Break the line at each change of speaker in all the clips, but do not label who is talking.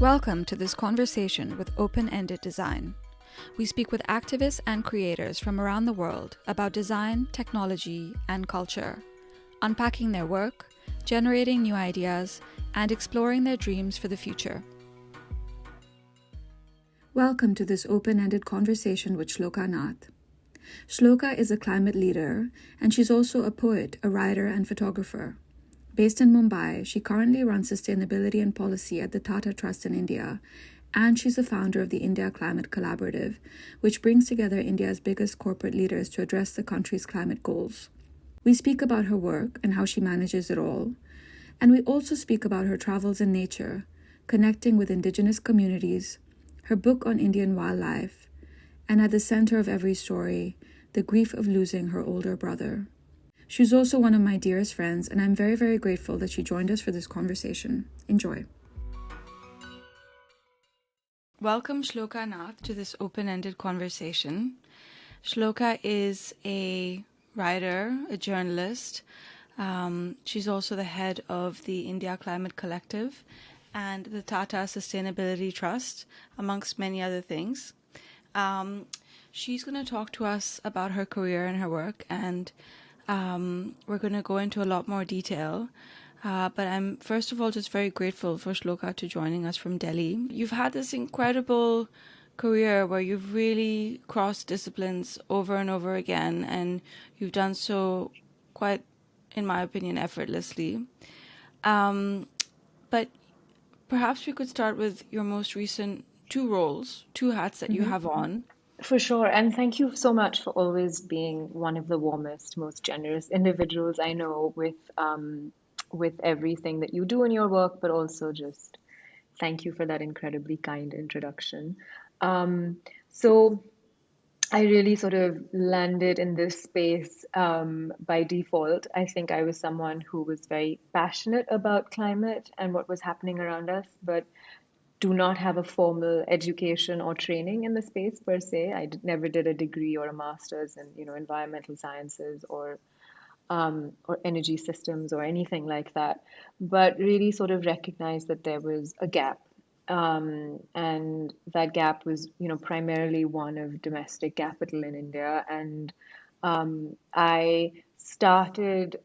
Welcome to this conversation with Open-Ended Design. We speak with activists and creators from around the world about design, technology, and culture, unpacking their work, generating new ideas, and exploring their dreams for the future. Welcome to this open-ended conversation with Shloka Nath. Shloka is a climate leader, and she's also a poet, a writer, and photographer. Based in Mumbai, she currently runs sustainability and policy at the Tata Trusts in India, and she's the founder of the India Climate Collaborative, which brings together India's biggest corporate leaders to address the country's climate goals. We speak about her work and how she manages it all, and we also speak about her travels in nature, connecting with indigenous communities, her book on Indian wildlife, and at the center of every story, the grief of losing her older brother. She's also one of my dearest friends, and I'm very, very grateful that she joined us for this conversation. Enjoy. Welcome, Shloka Nath, to this open-ended conversation. Shloka is a writer, a journalist. She's also the head of the India Climate Collective and the Tata Sustainability Trust, amongst many other things. She's going to talk to us about her career and her work, and we're going to go into a lot more detail. But I'm, first of all, just very grateful for Shloka to joining us from Delhi. You've had this incredible career where you've really crossed disciplines over and over again, and you've done so quite, in my opinion, effortlessly. But perhaps we could start with your most recent two hats that you have on.
For sure. And thank you so much for always being one of the warmest, most generous individuals I know with everything that you do in your work, but also just thank you for that incredibly kind introduction. So I really sort of landed in this space by default. I think I was someone who was very passionate about climate and what was happening around us, but do not have a formal education or training in the space per se. Never did a degree or a master's in, environmental sciences or energy systems or anything like that, but really sort of recognized that there was a gap. And that gap was, primarily one of domestic capital in India. And I started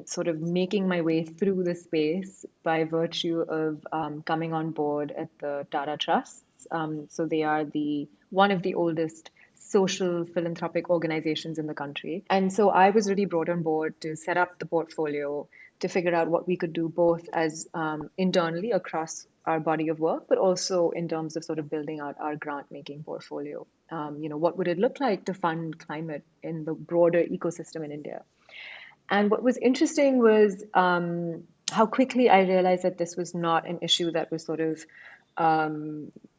sort of making my way through the space by virtue of coming on board at the Tata Trusts. So they are one of the oldest social philanthropic organizations in the country. And so I was really brought on board to set up the portfolio, to figure out what we could do both as internally across our body of work, but also in terms of sort of building out our grant making portfolio. What would it look like to fund climate in the broader ecosystem in India? And what was interesting was how quickly I realized that this was not an issue that was sort of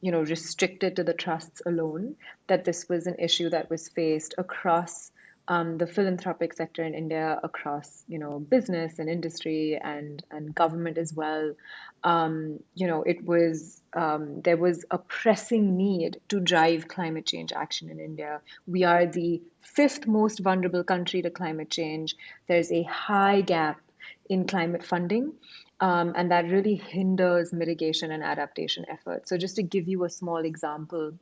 restricted to the trusts alone, that this was an issue that was faced across the philanthropic sector in India, across, business and industry and government as well. There was a pressing need to drive climate change action in India. We are the fifth most vulnerable country to climate change. There's a high gap in climate funding. And that really hinders mitigation and adaptation efforts. So just to give you a small example,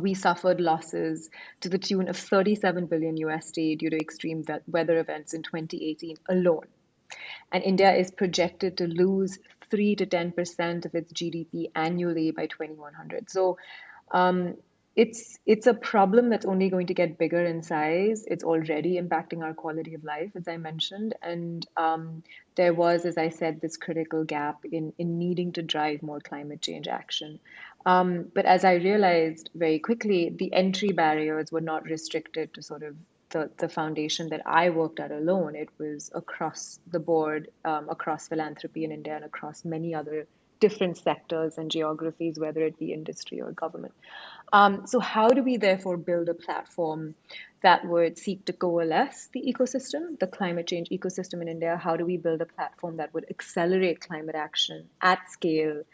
we suffered losses to the tune of 37 billion USD due to extreme weather events in 2018 alone. And India is projected to lose 3 to 10% of its GDP annually by 2100. So it's a problem that's only going to get bigger in size. It's already impacting our quality of life, as I mentioned. And there was, as I said, this critical gap in needing to drive more climate change action. But as I realized very quickly, the entry barriers were not restricted to sort of the foundation that I worked at alone. It was across the board, across philanthropy in India and across many other different sectors and geographies, whether it be industry or government. So how do we therefore build a platform that would seek to coalesce the ecosystem, the climate change ecosystem in India? How do we build a platform that would accelerate climate action at scale?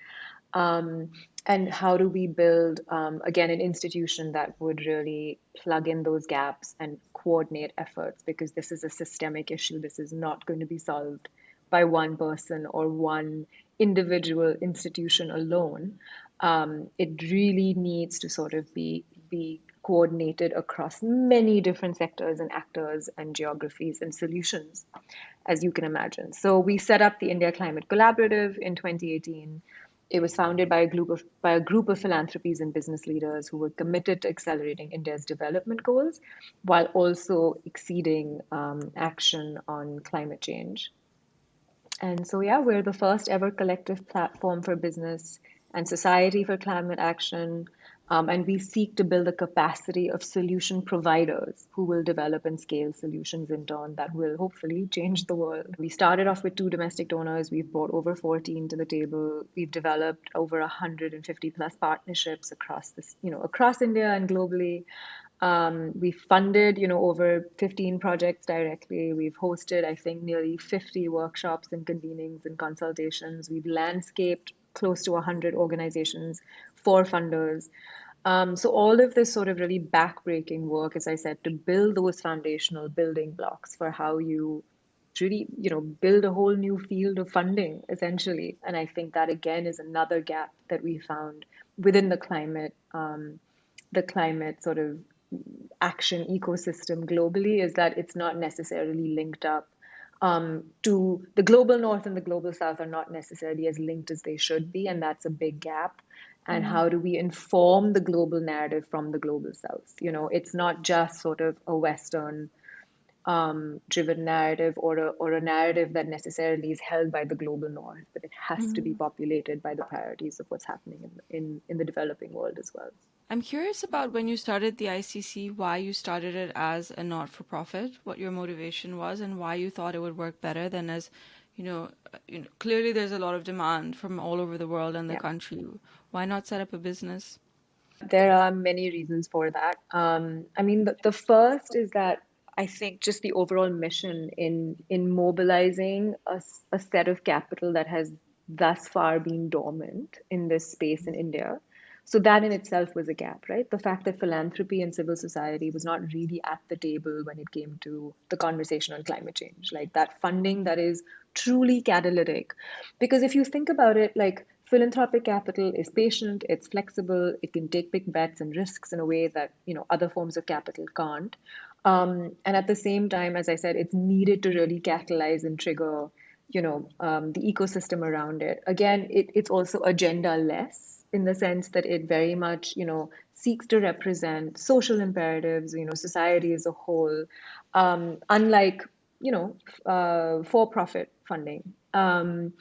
And how do we build, again, an institution that would really plug in those gaps and coordinate efforts? Because this is a systemic issue. This is not going to be solved by one person or one individual institution alone. It really needs to sort of be coordinated across many different sectors and actors and geographies and solutions, as you can imagine. So we set up the India Climate Collaborative in 2018. It was founded by a group of philanthropies and business leaders who were committed to accelerating India's development goals while also exceeding action on climate change. And so, yeah, we're the first ever collective platform for business and society for climate action. And we seek to build a capacity of solution providers who will develop and scale solutions in turn that will hopefully change the world. We started off with 2 domestic donors. We've brought over 14 to the table. We've developed over 150 plus partnerships across this, across India and globally. We funded, over 15 projects directly. We've hosted, I think, nearly 50 workshops and convenings and consultations. We've landscaped close to 100 organizations for funders. So all of this sort of really backbreaking work, as I said, to build those foundational building blocks for how you really, build a whole new field of funding, essentially. And I think that again is another gap that we found within the climate sort of action ecosystem globally, is that it's not necessarily linked up to the global north and the global south are not necessarily as linked as they should be, and that's a big gap. And how do we inform the global narrative from the global south? It's not just sort of a Western driven narrative, or a narrative that necessarily is held by the global north, but it has to be populated by the priorities of what's happening in the developing world as well.
I'm curious about when you started the ICC, why you started it as a not-for-profit, what your motivation was, and why you thought it would work better than as, clearly there's a lot of demand from all over the world and the
Yeah.
country. Why not set up a business?
There are many reasons for that. I mean, the first is that I think just the overall mission in mobilizing a set of capital that has thus far been dormant in this space in India. So that in itself was a gap, right? The fact that philanthropy and civil society was not really at the table when it came to the conversation on climate change, like that funding that is truly catalytic. Because if you think about it, like philanthropic capital is patient, it's flexible, it can take big bets and risks in a way that other forms of capital can't. And at the same time, as I said, it's needed to really catalyze and trigger, the ecosystem around it. Again, it's also agenda less in the sense that it very much, seeks to represent social imperatives, society as a whole, unlike, for-profit funding. And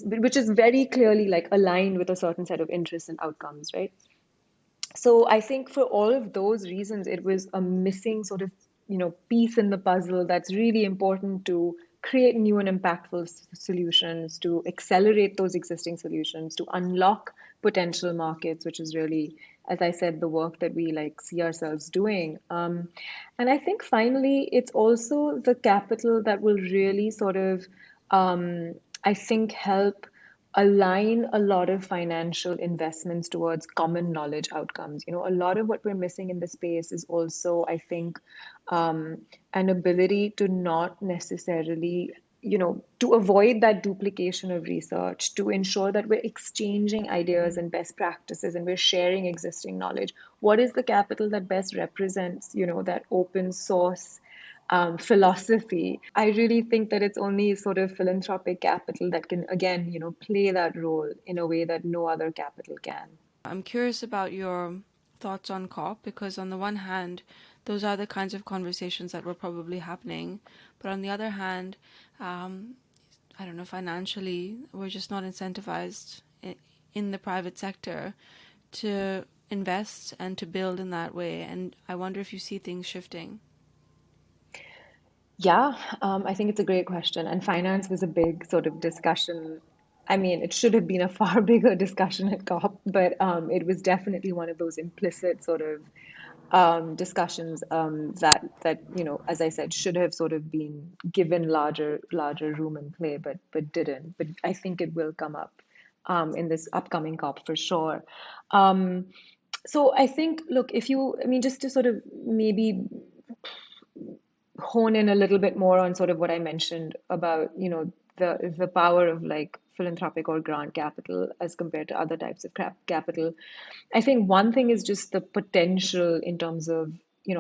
which is very clearly like aligned with a certain set of interests and outcomes, right? So I think for all of those reasons, it was a missing sort of, piece in the puzzle that's really important to create new and impactful solutions, to accelerate those existing solutions, to unlock potential markets, which is really, as I said, the work that we like see ourselves doing. And I think finally, it's also the capital that will really sort of, I think, help align a lot of financial investments towards common knowledge outcomes. A lot of what we're missing in the space is also, I think, an ability to not necessarily, to avoid that duplication of research, to ensure that we're exchanging ideas and best practices and we're sharing existing knowledge. What is the capital that best represents, that open source philosophy? I really think that it's only sort of philanthropic capital that can, again, play that role in a way that no other capital can.
I'm curious about your thoughts on COP, because on the one hand, those are the kinds of conversations that were probably happening. But on the other hand, I don't know, financially, we're just not incentivized in the private sector to invest and to build in that way. And I wonder if you see things shifting.
Yeah, I think it's a great question. And finance was a big sort of discussion. I mean, it should have been a far bigger discussion at COP, but it was definitely one of those implicit sort of discussions that as I said, should have sort of been given larger room and play, but didn't. But I think it will come up in this upcoming COP for sure. Um, so I think, look, I mean, just to sort of maybe hone in a little bit more on sort of what I mentioned about, the power of like philanthropic or grant capital as compared to other types of capital. I think one thing is just the potential in terms of,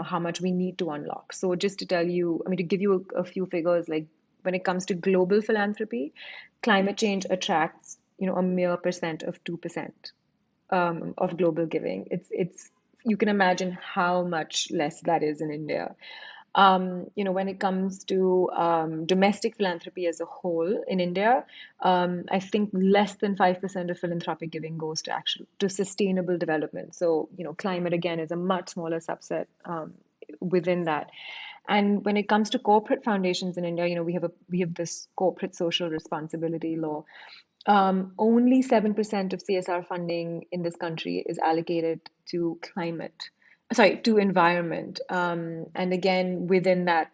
how much we need to unlock. So just to tell you, I mean, to give you a few figures, like when it comes to global philanthropy, climate change attracts, a mere percent of 2% of global giving. It's you can imagine how much less that is in India. When it comes to domestic philanthropy as a whole in India, I think less than 5% of philanthropic giving goes to sustainable development. So, climate again is a much smaller subset within that. And when it comes to corporate foundations in India, we have this corporate social responsibility law. Only 7% of CSR funding in this country is allocated to to environment. And again, within that,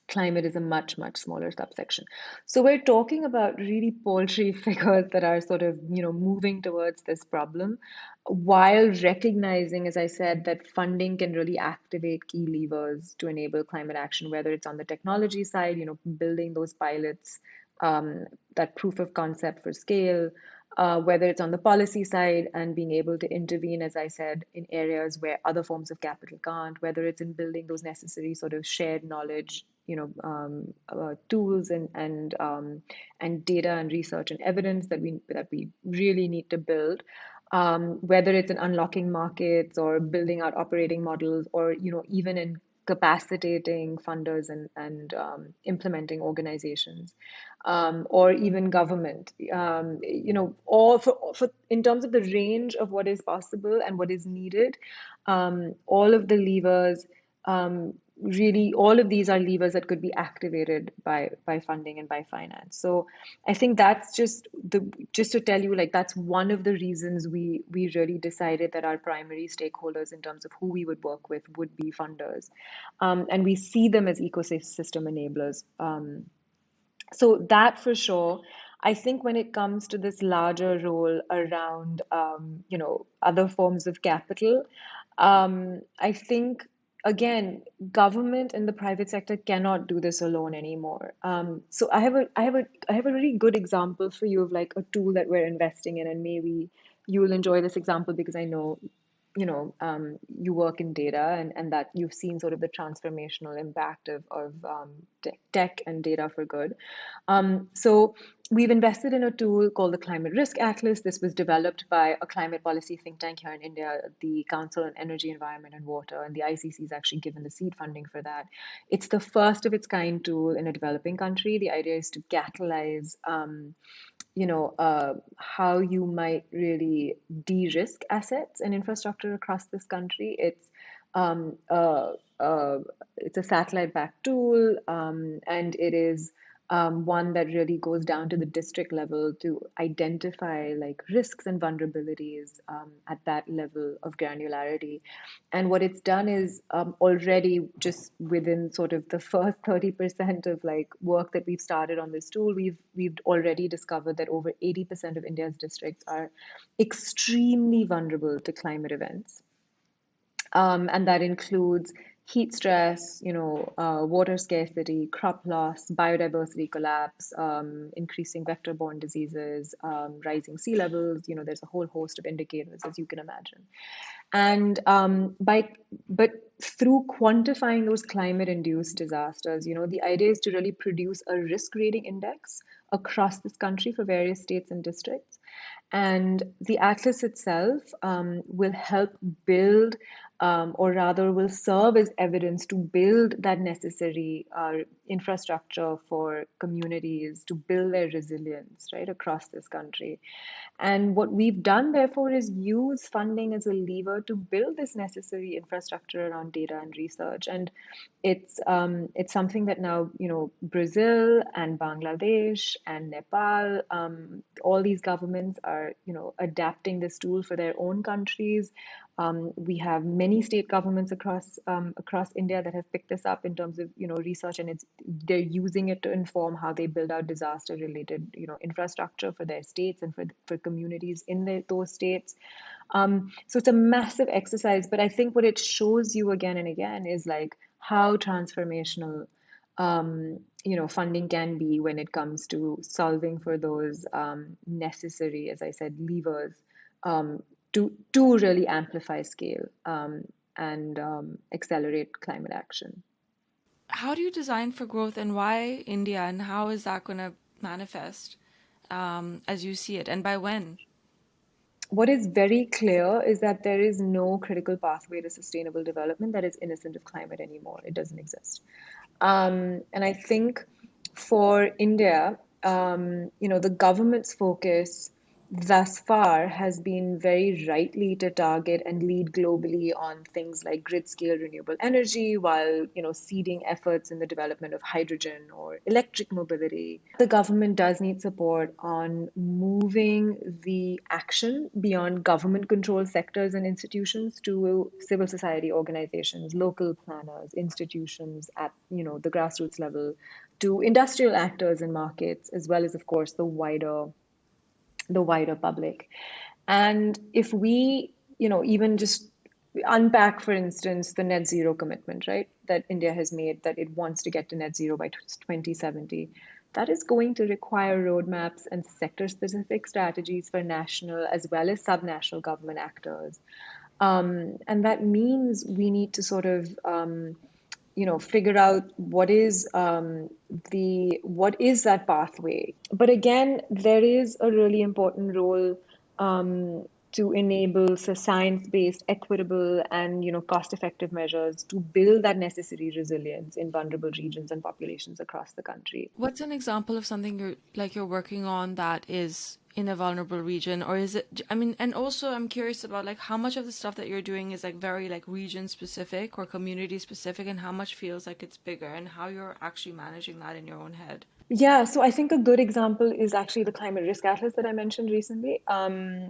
climate is a much, much smaller subsection. So we're talking about really paltry figures that are sort of, moving towards this problem while recognizing, as I said, that funding can really activate key levers to enable climate action, whether it's on the technology side, building those pilots, that proof of concept for scale, whether it's on the policy side and being able to intervene, as I said, in areas where other forms of capital can't, whether it's in building those necessary sort of shared knowledge, tools and data and research and evidence that we really need to build. Whether it's in unlocking markets or building out operating models, or even in capacitating funders and implementing organizations, or even government. All for in terms of the range of what is possible and what is needed, all of the levers. Really, all of these are levers that could be activated by funding and by finance. So I think that's just to tell you, like, that's one of the reasons we really decided that our primary stakeholders in terms of who we would work with would be funders, and we see them as ecosystem enablers. So that for sure. I think when it comes to this larger role around, other forms of capital, I think again, government and the private sector cannot do this alone anymore. So I have a really good example for you of like a tool that we're investing in, and maybe you will enjoy this example because I know you work in data, and that you've seen sort of the transformational impact of tech and data for good. So we've invested in a tool called the Climate Risk Atlas. This was developed by a climate policy think tank here in India, the Council on Energy, Environment and Water, and the ICC is actually given the seed funding for that. It's the first of its kind tool in a developing country. The idea is to catalyze how you might really de-risk assets and infrastructure across this country. Um, uh, it's a satellite-backed tool, and it is one that really goes down to the district level to identify like risks and vulnerabilities at that level of granularity. And what it's done is already just within sort of the first 30% of like work that we've started on this tool, we've already discovered that over 80% of India's districts are extremely vulnerable to climate events. And that includes heat stress, water scarcity, crop loss, biodiversity collapse, increasing vector-borne diseases, rising sea levels. There's a whole host of indicators, as you can imagine. And but through quantifying those climate-induced disasters, the idea is to really produce a risk rating index across this country for various states and districts. And the atlas itself will help build, or rather, will serve as evidence to build that necessary infrastructure for communities to build their resilience, right, across this country. And what we've done, therefore, is use funding as a lever to build this necessary infrastructure around data and research. And it's something that now, Brazil and Bangladesh and Nepal, all these governments are, adapting this tool for their own countries. We have many state governments across India that have picked this up in terms of research, and they're using it to inform how they build out disaster related infrastructure for their states and for communities in those states. So it's a massive exercise, but I think what it shows you again and again is like how transformational funding can be when it comes to solving for those necessary, as I said, levers um, to really amplify scale and accelerate climate action.
How do you design for growth, and why India, and how is that going to manifest as you see it, and by when?
What is very clear is that there is no critical pathway to sustainable development that is innocent of climate anymore. It doesn't exist. And I think for India, the government's focus thus far has been very rightly to target and lead globally on things like grid scale renewable energy, while seeding efforts in the development of hydrogen or electric mobility. The government does need support on moving the action beyond government controlled sectors and institutions to civil society organizations, local planners, institutions at the grassroots level, to industrial actors and markets, as well as, of course, the wider public. And if we, even just unpack, for instance, the net zero commitment, right, that India has made, that it wants to get to net zero by 2070, that is going to require roadmaps and sector specific strategies for national as well as subnational government actors. And that means we need to sort of figure out what is that pathway. But again, there is a really important role to enable science-based, equitable, and cost-effective measures to build that necessary resilience in vulnerable regions and populations across the country.
What's an example of something you're working on that is in a vulnerable region, or is it, I mean, and also I'm curious about like how much of the stuff that you're doing is like very like region specific or community specific, and how much feels like it's bigger, and how you're actually managing that in your own head.
Yeah, so I think a good example is actually the climate risk atlas that I mentioned recently.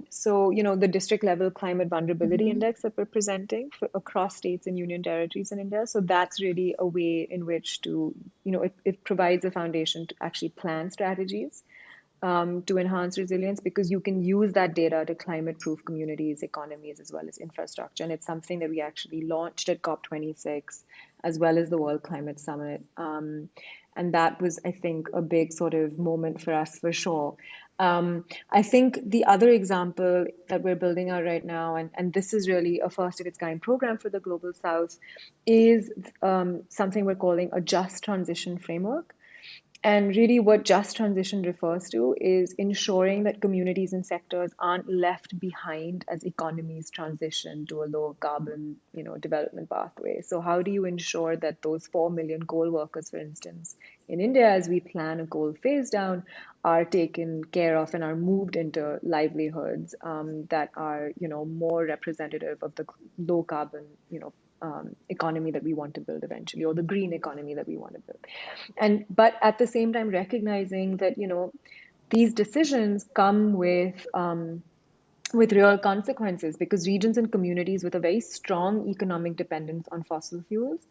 So, the district level climate vulnerability
Mm-hmm.
index that we're presenting for across states and union territories in India. So that's really a way in which to, it provides a foundation to actually plan strategies to enhance resilience, because you can use that data to climate proof communities, economies, as well as infrastructure. And it's something that we actually launched at COP26 as well as the World Climate Summit. And that was, I think, a big sort of moment for us for sure. I think the other example that we're building out right now, and this is really a first of its kind program for the Global South, is something we're calling a just transition framework. And really, what just transition refers to is ensuring that communities and sectors aren't left behind as economies transition to a low carbon, development pathway. So, how do you ensure that those 4 million coal workers, for instance, in India, as we plan a coal phase down, are taken care of and are moved into livelihoods that are, more representative of the low carbon, economy that we want to build eventually, or the green economy that we want to build. And but at the same time, recognizing that these decisions come with real consequences, because regions and communities with a very strong economic dependence on fossil fuels,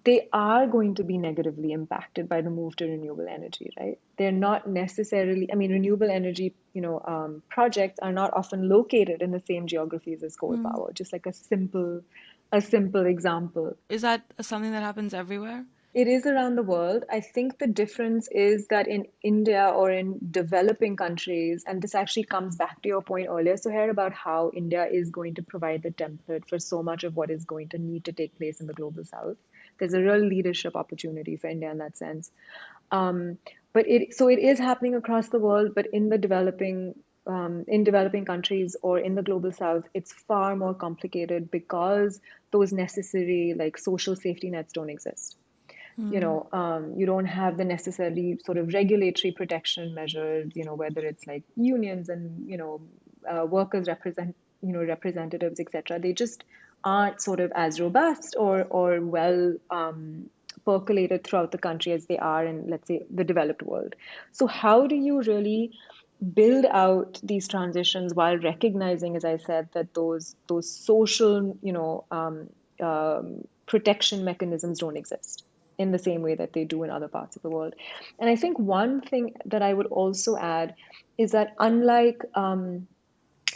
they are going to be negatively impacted by the move to renewable energy, right? They're not necessarily, I mean, renewable energy, projects are not often located in the same geographies as coal
Hmm.
power. Just like a simple example.
Is that something that happens everywhere?
It is around the world. I think the difference is that in India or in developing countries, and this actually comes back to your point earlier, so here about how India is going to provide the template for so much of what is going to need to take place in the global south. There's a real leadership opportunity for India in that sense. Um, but it is happening across the world, but in developing countries or in the global south, it's far more complicated because those necessary like social safety nets don't exist.
Hmm.
You don't have the necessary sort of regulatory protection measures, whether it's like unions and, workers representatives, etc. They just aren't sort of as robust or well percolated throughout the country as they are in, let's say, the developed world. So how do you really build out these transitions while recognizing, as I said, that those social, protection mechanisms don't exist in the same way that they do in other parts of the world. And I think one thing that I would also add is that unlike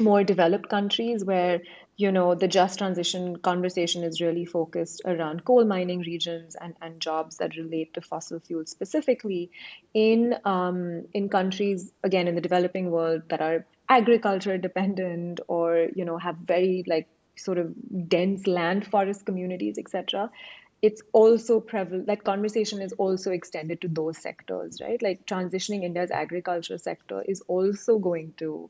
more developed countries where the just transition conversation is really focused around coal mining regions and jobs that relate to fossil fuels specifically in countries, again, in the developing world that are agriculture dependent or, have very like sort of dense land forest communities, etc. It's also prevalent, that conversation is also extended to those sectors, right? Like transitioning India's agriculture sector is also going to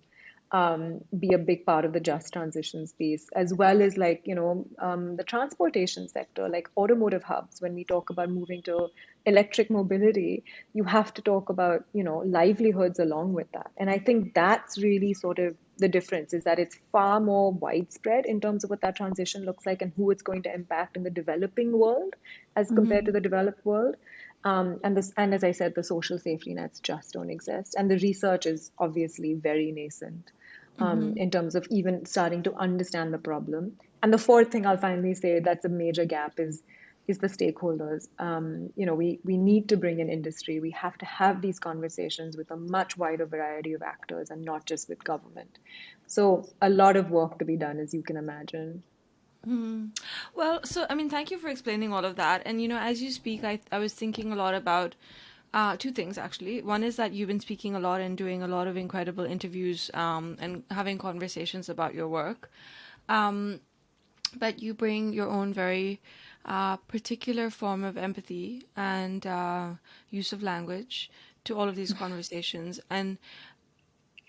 be a big part of the just transition space, as well as like, the transportation sector, like automotive hubs. When we talk about moving to electric mobility, you have to talk about, livelihoods along with that. And I think that's really sort of the difference, is that it's far more widespread in terms of what that transition looks like and who it's going to impact in the developing world as compared to the developed world. And as I said, the social safety nets just don't exist, and the research is obviously very nascent in terms of even starting to understand the problem. And the fourth thing I'll finally say that's a major gap is the stakeholders. We need to bring in industry. We have to have these conversations with a much wider variety of actors and not just with government. So a lot of work to be done, as you can imagine.
Well, so I mean, thank you for explaining all of that. And as you speak, I was thinking a lot about two things actually. One is that you've been speaking a lot and doing a lot of incredible interviews and having conversations about your work. Um, but you bring your own very particular form of empathy and use of language to all of these conversations. And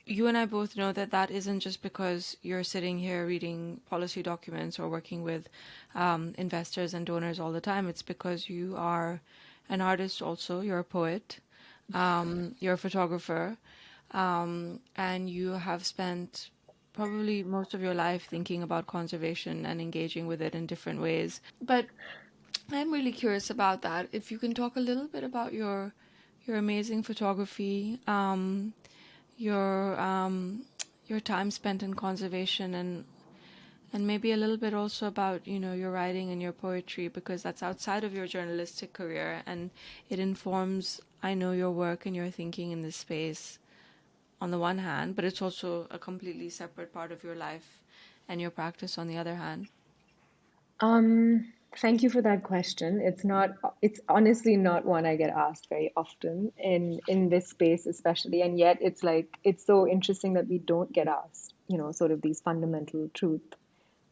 you and I both know that that isn't just because you're sitting here reading policy documents or working with investors and donors all the time. It's because you are an artist also, you're a poet, you're a photographer, and you have spent probably most of your life thinking about conservation and engaging with it in different ways. But I'm really curious about that. If you can talk a little bit about your amazing photography, your time spent in conservation, and maybe a little bit also about your writing and your poetry, because that's outside of your journalistic career and it informs, I know, your work and your thinking in this space on the one hand, but it's also a completely separate part of your life and your practice on the other hand.
Thank you for that question. It's honestly not one I get asked very often in this space, especially. And yet it's like, it's so interesting that we don't get asked, sort of these fundamental truth,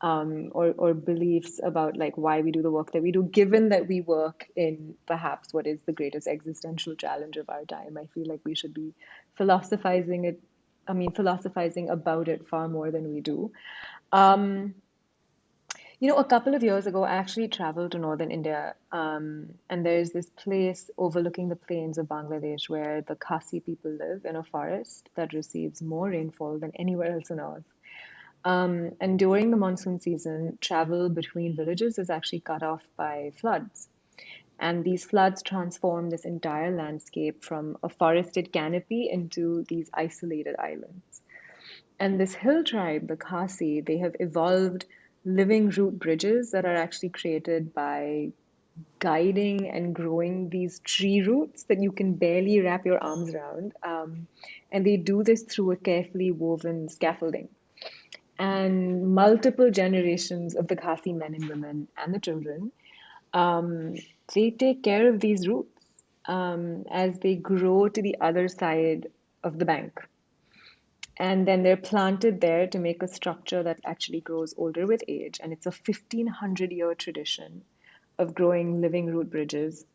or beliefs about like why we do the work that we do, given that we work in perhaps what is the greatest existential challenge of our time. I feel like we should be philosophizing it, philosophizing about it far more than we do. Um, a couple of years ago, I actually traveled to northern India, and there's this place overlooking the plains of Bangladesh where the Khasi people live in a forest that receives more rainfall than anywhere else on earth. And during the monsoon season, travel between villages is actually cut off by floods. And these floods transform this entire landscape from a forested canopy into these isolated islands. And this hill tribe, the Khasi, they have evolved living root bridges that are actually created by guiding and growing these tree roots that you can barely wrap your arms around. And they do this through a carefully woven scaffolding. And multiple generations of the Khasi men and women and the children, um, they take care of these roots as they grow to the other side of the bank. And then they're planted there to make a structure that actually grows older with age. And it's a 1500-year tradition of growing living root bridges.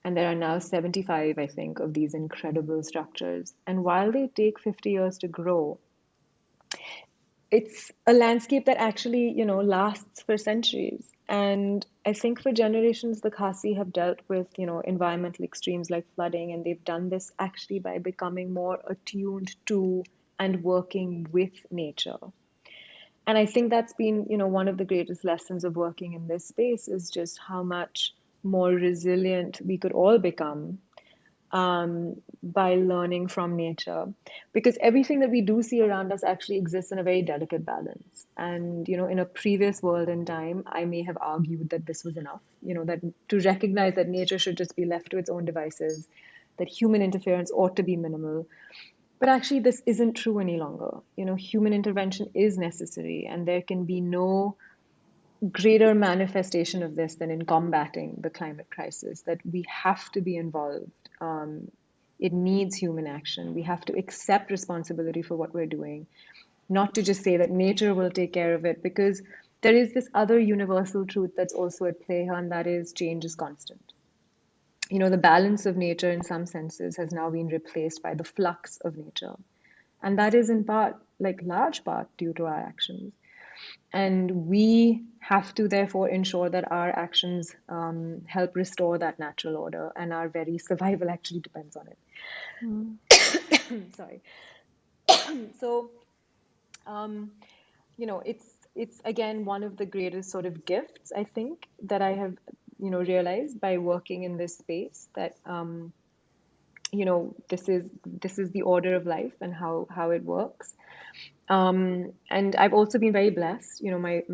And there are now 75, I think, of these incredible structures. And while they take 50 years to grow, it's a landscape that actually, lasts for centuries. And I think for generations, the Khasi have dealt with, environmental extremes like flooding, and they've done this actually by becoming more attuned to and working with nature. And I think that's been, one of the greatest lessons of working in this space is just how much more resilient we could all become by learning from nature, because everything that we do see around us actually exists in a very delicate balance. And in a previous world and time, I may have argued that this was enough, that to recognize that nature should just be left to its own devices, that human interference ought to be minimal. But actually, this isn't true any longer. Human intervention is necessary, and there can be no greater manifestation of this than in combating the climate crisis, that we have to be involved. It needs human action. We have to accept responsibility for what we're doing, not to just say that nature will take care of it, because there is this other universal truth that's also at play here, and that is change is constant. The balance of nature in some senses has now been replaced by the flux of nature. And that is in part, like large part, due to our actions. And we have to therefore ensure that our actions help restore that natural order, and our very survival actually depends on
Mm.
it. Sorry. So, um, it's again one of the greatest sort of gifts, I think, that I have, realized by working in this space, that this is the order of life and how it works. And I've also been very blessed.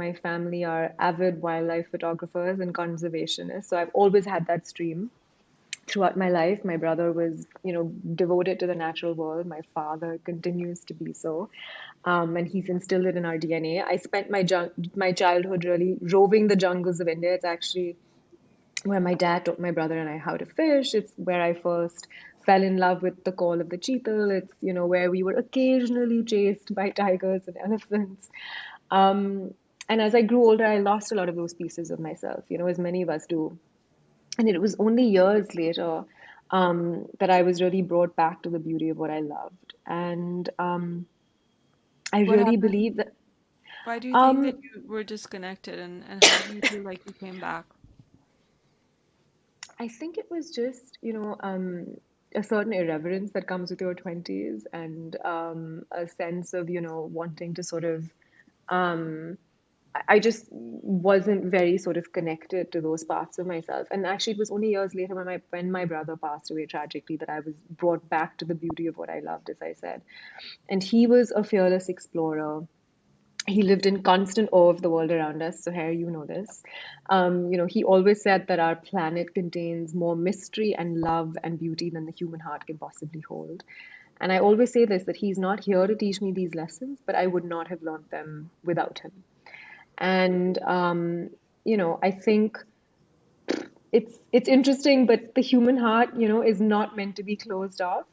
My family are avid wildlife photographers and conservationists, so I've always had that stream throughout my life. My brother was, devoted to the natural world. My father continues to be so, and he's instilled it in our DNA. I spent my childhood really roving the jungles of India. It's actually where my dad taught my brother and I how to fish. It's where I first fell in love with the call of the cheetal. It's, where we were occasionally chased by tigers and elephants. Um, and as I grew older, I lost a lot of those pieces of myself, as many of us do. And it was only years later that I was really brought back to the beauty of what I loved. And I
What
really
happened?
believe that.
Why do you think that
Um,
you were disconnected, and how do you feel like you came back?
I think it was just, a certain irreverence that comes with your 20s, and a sense of, wanting to sort of, um, I just wasn't very sort of connected to those parts of myself. And actually, it was only years later when my brother passed away tragically that I was brought back to the beauty of what I loved, as I said. And he was a fearless explorer. He lived in constant awe of the world around us. So, Harry, you know this. He always said that our planet contains more mystery and love and beauty than the human heart can possibly hold. And I always say this, that he's not here to teach me these lessons, but I would not have learned them without him. And I think it's interesting, but the human heart, is not meant to be closed off.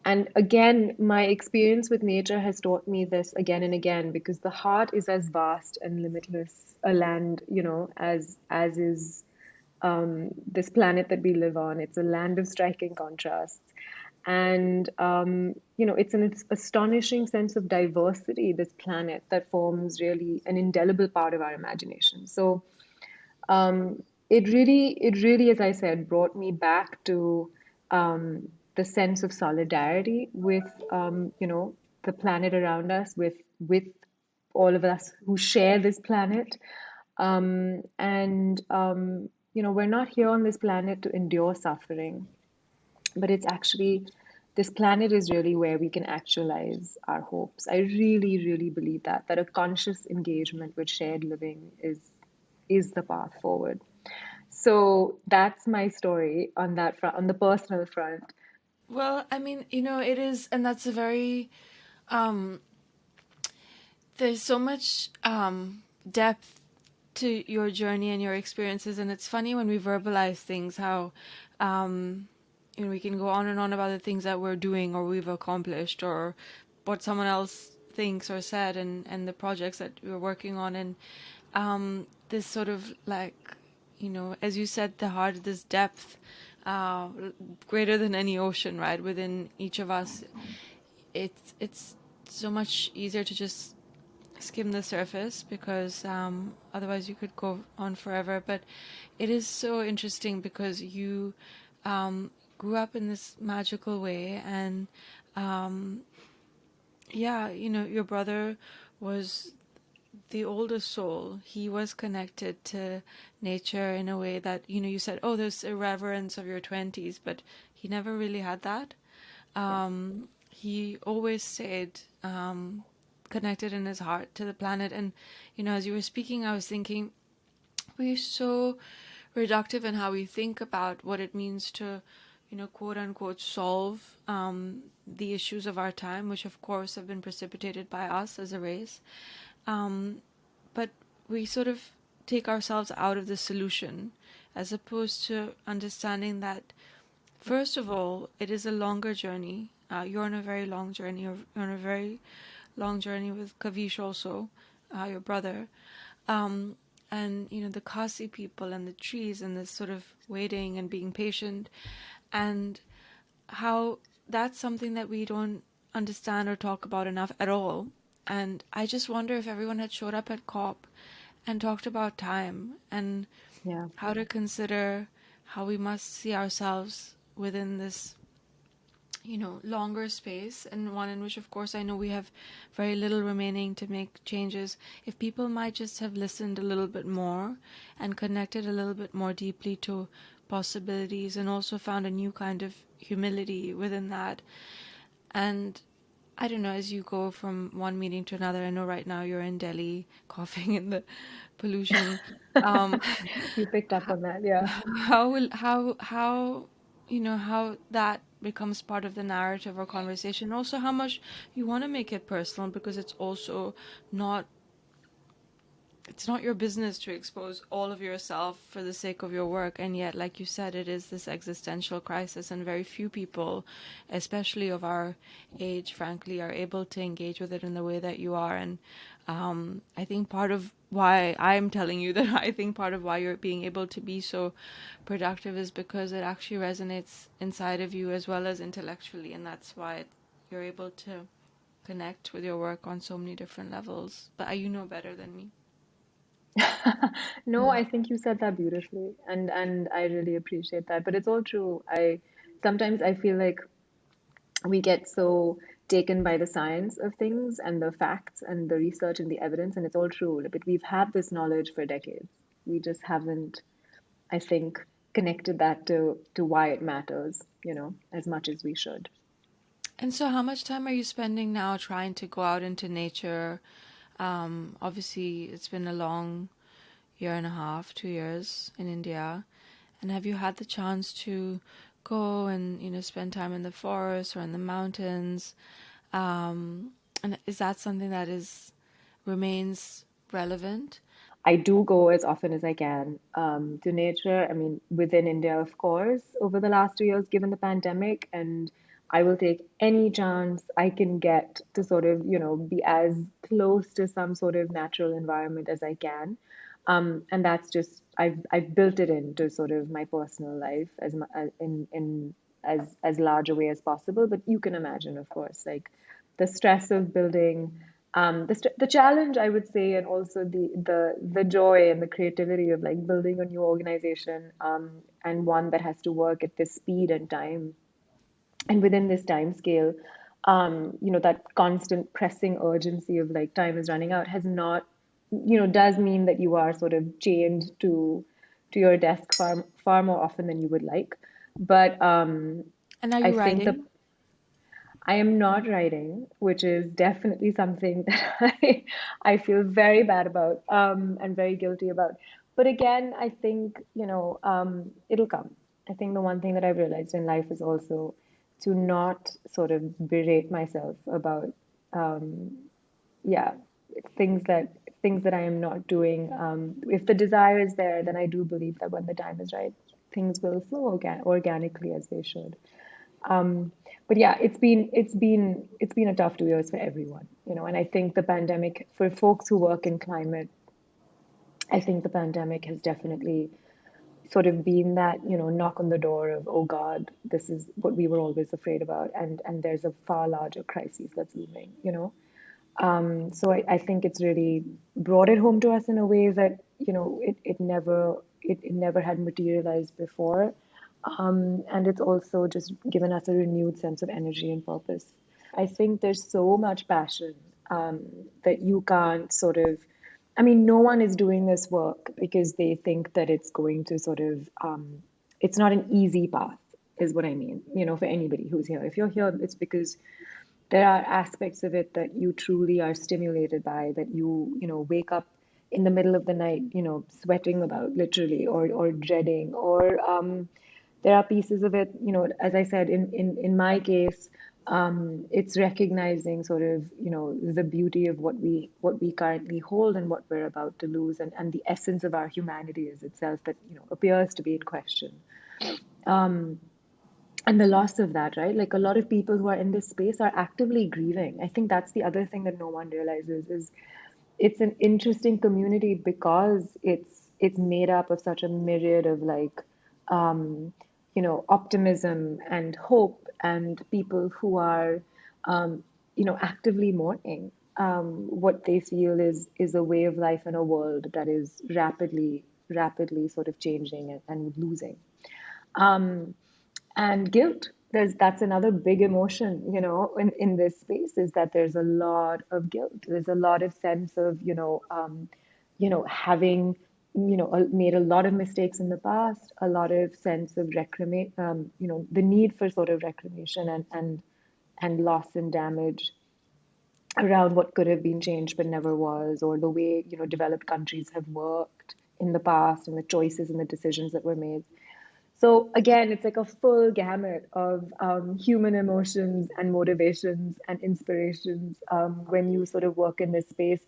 And again, my experience with nature has taught me this again and again, because the heart is as vast and limitless a land, as is this planet that we live on. It's a land of striking contrasts. And, it's an astonishing sense of diversity, this planet, that forms really an indelible part of our imagination. So, um, it really, as I said, brought me back to the sense of solidarity with, the planet around us, with all of us who share this planet. And we're not here on this planet to endure suffering, but it's actually, this planet is really where we can actualize our hopes. I really, really believe that a conscious engagement with shared living is the path forward. So that's my story on that front, on the personal front.
Well, I mean, it is, and that's a very um there's so much depth to your journey and your experiences, and it's funny when we verbalize things how um we can go on and on about the things that we're doing or we've accomplished or what someone else thinks or said, and the projects that we're working on, and this sort of like, as you said, the heart, this depth, uh, greater than any ocean, right, within each of us. It's so much easier to just skim the surface because otherwise you could go on forever. But it is so interesting because you grew up in this magical way, and um, yeah, your brother was the oldest soul. He was connected to nature in a way that, you said, oh, there's irreverence of your 20s, but he never really had that.
Yeah.
He always stayed connected in his heart to the planet. And, as you were speaking, I was thinking, we're so reductive in how we think about what it means to quote unquote, solve the issues of our time, which of course have been precipitated by us as a race. Um, but we sort of take ourselves out of the solution as opposed to understanding that, first of all, it is a longer journey. You're on a very long journey. You're on a very long journey with Kavish also, your brother. Um, and, the Khasi people and the trees and this sort of waiting and being patient, and how that's something that we don't understand or talk about enough at all. And I just wonder if everyone had showed up at COP and talked about time and
Yeah.
how to consider how we must see ourselves within this, longer space, and one in which, of course, I know we have very little remaining to make changes. If people might just have listened a little bit more and connected a little bit more deeply to possibilities, and also found a new kind of humility within that. And I don't know, as you go from one meeting to another, I know right now you're in Delhi, coughing in the pollution. Um,
You picked up on that, yeah.
how how that becomes part of the narrative or conversation, also how much you want to make it personal, because not it's not your business to expose all of yourself for the sake of your work. And yet, like you said, it is this existential crisis, and very few people, especially of our age, frankly, are able to engage with it in the way that you are. And I think part of why I'm telling you that I think part of why you're being able to be so productive is because it actually resonates inside of you as well as intellectually. And that's why you're able to connect with your work on so many different levels. But you know better than me.
No, I think you said that beautifully, and I really appreciate that. But it's all true. I sometimes I feel like we get so taken by the science of things and the facts and the research and the evidence, and it's all true. But we've had this knowledge for decades. We just haven't, I think, connected that to why it matters, as much as we should.
And so, how much time are you spending now trying to go out into nature? Obviously, it's been a long year and a half, 2 years in India. And have you had the chance to go and, spend time in the forest or in the mountains? And is that something that remains relevant?
I do go as often as I can to nature. I mean, within India, of course, over the last 2 years, given the pandemic, and I will take any chance I can get to sort of, be as close to some sort of natural environment as I can. And that's just I've built it into sort of my personal life in as large a way as possible. But you can imagine, of course, like the stress of building the challenge, I would say, and also the joy and the creativity of like building a new organization, and one that has to work at this speed and time and within this time scale, that constant pressing urgency of like time is running out has not, does mean that you are sort of chained to your desk far more often than you would like. But
And are
I
you
think the
writing?
I am not writing, which is definitely something that I feel very bad about, and very guilty about. But again, I think, it'll come. I think the one thing that I've realized in life is also to not sort of berate myself about, um, yeah, things that things that I am not doing. If the desire is there, then I do believe that when the time is right, things will flow organically as they should. Um, but yeah, it's been a tough 2 years for everyone, and I think the pandemic for folks who work in climate, I think the pandemic has definitely sort of been that, knock on the door of, oh God, this is what we were always afraid about, and there's a far larger crisis that's looming. So I think it's really brought it home to us in a way that, it never had materialized before. And it's also just given us a renewed sense of energy and purpose. I think there's so much passion, that you can't sort of, I mean, no one is doing this work because they think that it's going to sort of, it's not an easy path, is what I mean, for anybody who's here. If you're here, it's because there are aspects of it that you truly are stimulated by, that you wake up in the middle of the night, sweating about literally, or dreading, or there are pieces of it, as I said, in my case, it's recognizing sort of, the beauty of what we currently hold and what we're about to lose, and the essence of our humanity is itself that, appears to be in question. Um, and the loss of that, right? Like a lot of people who are in this space are actively grieving. I think that's the other thing that no one realizes is it's an interesting community because it's made up of such a myriad of like optimism and hope and people who are actively mourning what they feel is a way of life in a world that is rapidly sort of changing and losing. Um, and guilt, that's another big emotion, in this space, is that there's a lot of guilt. There's a lot of sense of, having, made a lot of mistakes in the past, a lot of sense of reclamation, the need for sort of reclamation and loss and damage around what could have been changed but never was, or the way, developed countries have worked in the past and the choices and the decisions that were made. So again, it's like a full gamut of human emotions and motivations and inspirations when you sort of work in this space.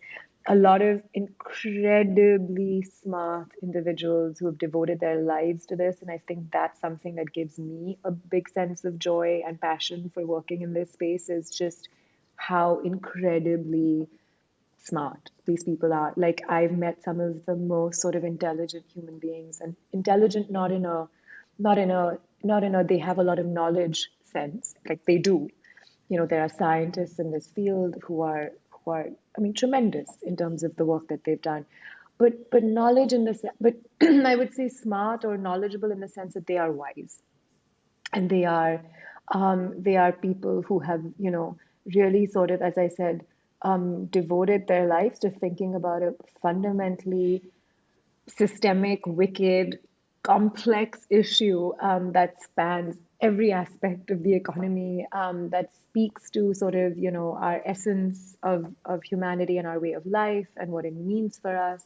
A lot of incredibly smart individuals who have devoted their lives to this. And I think that's something that gives me a big sense of joy and passion for working in this space, is just how incredibly smart these people are. Like I've met some of the most sort of intelligent human beings, and intelligent not in a they have a lot of knowledge sense. Like they do. There are scientists in this field who are I mean tremendous in terms of the work that they've done. But knowledge in this but I would say smart or knowledgeable in the sense that they are wise, and they are people who have really sort of, as I said, devoted their lives to thinking about a fundamentally systemic, wicked, complex issue that spans every aspect of the economy, that speaks to sort of our essence of humanity and our way of life and what it means for us.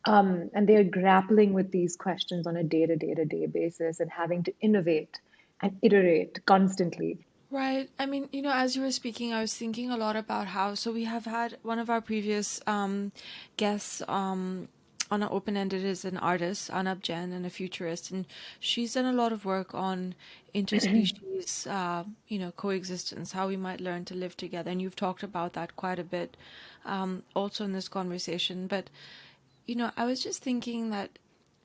And they're grappling with these questions on a day-to-day basis and having to innovate and iterate constantly.
Right. I mean, as you were speaking, I was thinking a lot about how, so we have had one of our previous guests on our open-ended is an artist, Anab Jain, and a futurist, and she's done a lot of work on interspecies, coexistence, how we might learn to live together. And you've talked about that quite a bit also in this conversation. But, I was just thinking that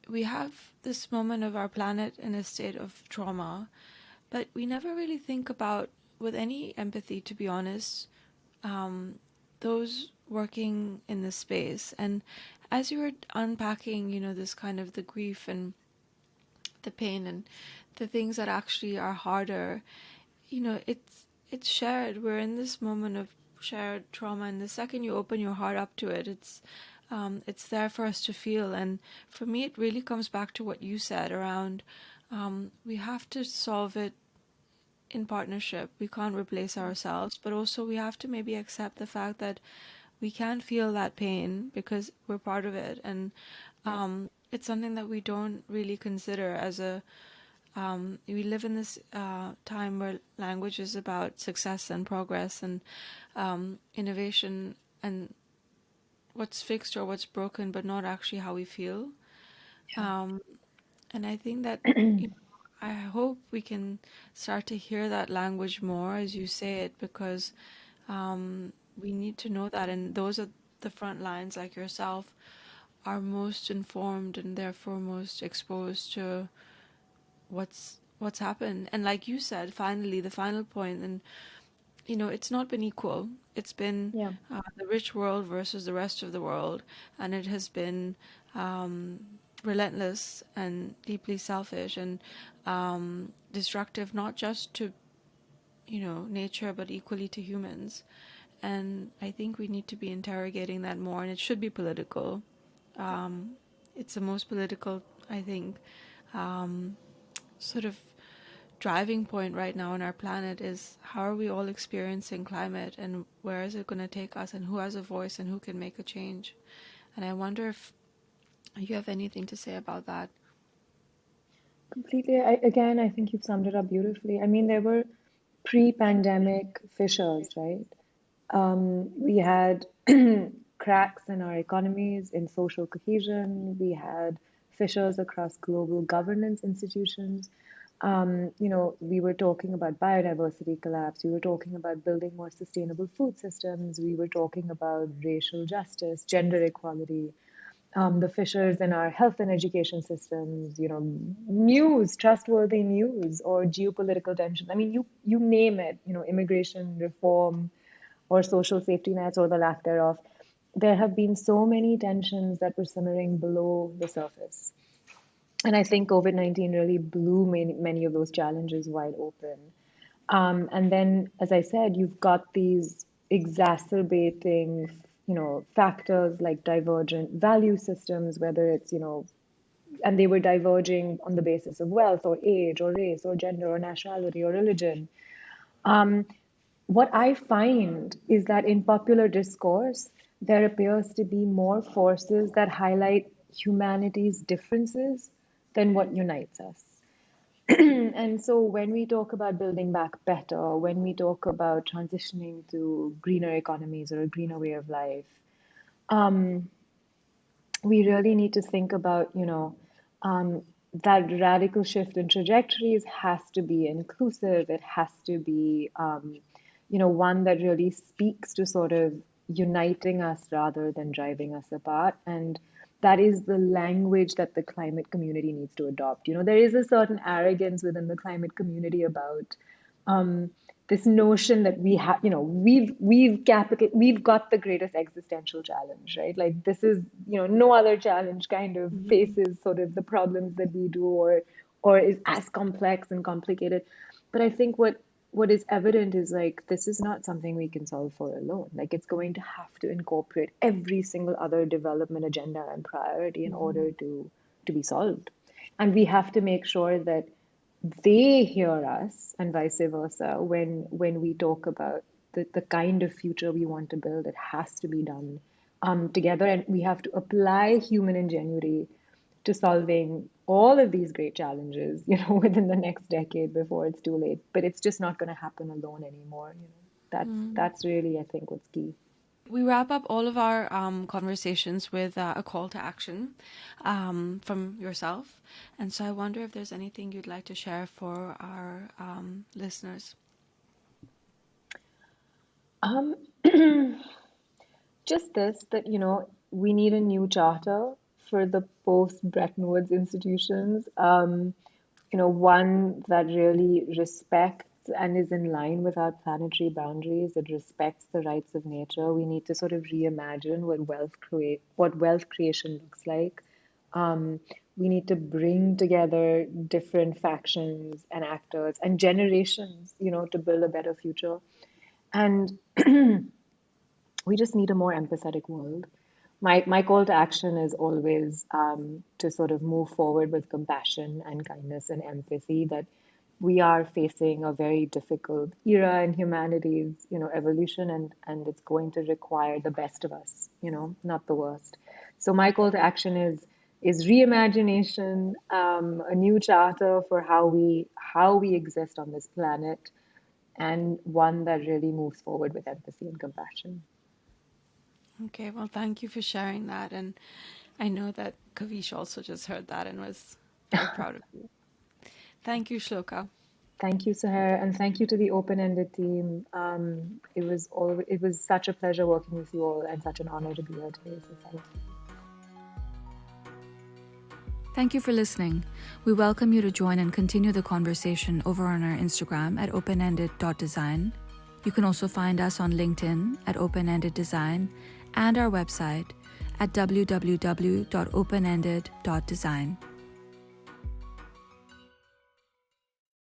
we have this moment of our planet in a state of trauma, but we never really think about, with any empathy, to be honest, those working in this space. And as you were unpacking, this kind of the grief and the pain and the things that actually are harder, it's shared. We're in this moment of shared trauma, and the second you open your heart up to it, it's there for us to feel. And for me, it really comes back to what you said around we have to solve it in partnership. We can't replace ourselves, but also we have to maybe accept the fact that we can feel that pain because we're part of it. And it's something that we don't really consider as a we live in this time where language is about success and progress and innovation and what's fixed or what's broken, but not actually how we feel. Um, and I think that I hope we can start to hear that language more as you say it, because we need to know that. And those are the front lines, like yourself, are most informed and therefore most exposed to what's happened. And like you said, finally, the final point, and it's not been equal. It's been
Yeah.
the rich world versus the rest of the world, and it has been relentless and deeply selfish and destructive, not just to nature, but equally to humans. And I think we need to be interrogating that more, and it should be political. Um, it's the most political, I think, sort of driving point right now on our planet is how are we all experiencing climate and where is it going to take us and who has a voice and who can make a change. And I wonder if you have anything to say about that.
Completely. I think you've summed it up beautifully. I mean, there were pre-pandemic fissures, right? We had cracks in our economies, in social cohesion. We had fissures across global governance institutions. We were talking about biodiversity collapse. We were talking about building more sustainable food systems. We were talking about racial justice, gender equality, the fissures in our health and education systems, news, trustworthy news, or geopolitical tension. I mean, you name it, immigration reform or social safety nets or the lack thereof. There have been so many tensions that were simmering below the surface. And I think COVID-19 really blew many of those challenges wide open. And then, as I said, you've got these exacerbating, factors like divergent value systems, whether it's, and they were diverging on the basis of wealth or age or race or gender or nationality or religion. What I find is that in popular discourse, there appears to be more forces that highlight humanity's differences than what unites us. And so when we talk about building back better, when we talk about transitioning to greener economies or a greener way of life, we really need to think about, that radical shift in trajectories has to be inclusive. It has to be, one that really speaks to sort of uniting us rather than driving us apart. And that is the language that the climate community needs to adopt. There is a certain arrogance within the climate community about this notion that we have, we've got the greatest existential challenge, right? Like this is, no other challenge kind of faces sort of the problems that we do, or is as complex and complicated. But I think what is evident is like this is not something we can solve for alone. Like it's going to have to incorporate every single other development agenda and priority in order to be solved. And we have to make sure that they hear us and vice versa when we talk about the kind of future we want to build. It has to be done together, and we have to apply human ingenuity to solving all of these great challenges, within the next decade before it's too late. But it's just not going to happen alone anymore. That's really, I think, what's key.
We wrap up all of our conversations with a call to action from yourself. And so I wonder if there's anything you'd like to share for our listeners.
Just this, that, we need a new charter for the post-Bretton Woods institutions. One that really respects and is in line with our planetary boundaries. It respects the rights of nature. We need to sort of reimagine what wealth creation looks like. We need to bring together different factions and actors and generations, to build a better future. And we just need a more empathetic world. My call to action is always to sort of move forward with compassion and kindness and empathy, that we are facing a very difficult era in humanity's, evolution, and it's going to require the best of us, not the worst. So my call to action is reimagination, a new charter for how we exist on this planet, and one that really moves forward with empathy and compassion.
Okay, well, thank you for sharing that. And I know that Kavish also just heard that and was very proud of you. Thank you, Shloka.
Thank you, Sahar, and thank you to the open-ended team. It was such a pleasure working with you all, and such an honor to be here today. So thank you.
Thank you for listening. We welcome you to join and continue the conversation over on our Instagram at openended.design. You can also find us on LinkedIn at Open-Ended Design and our website at www.openended.design.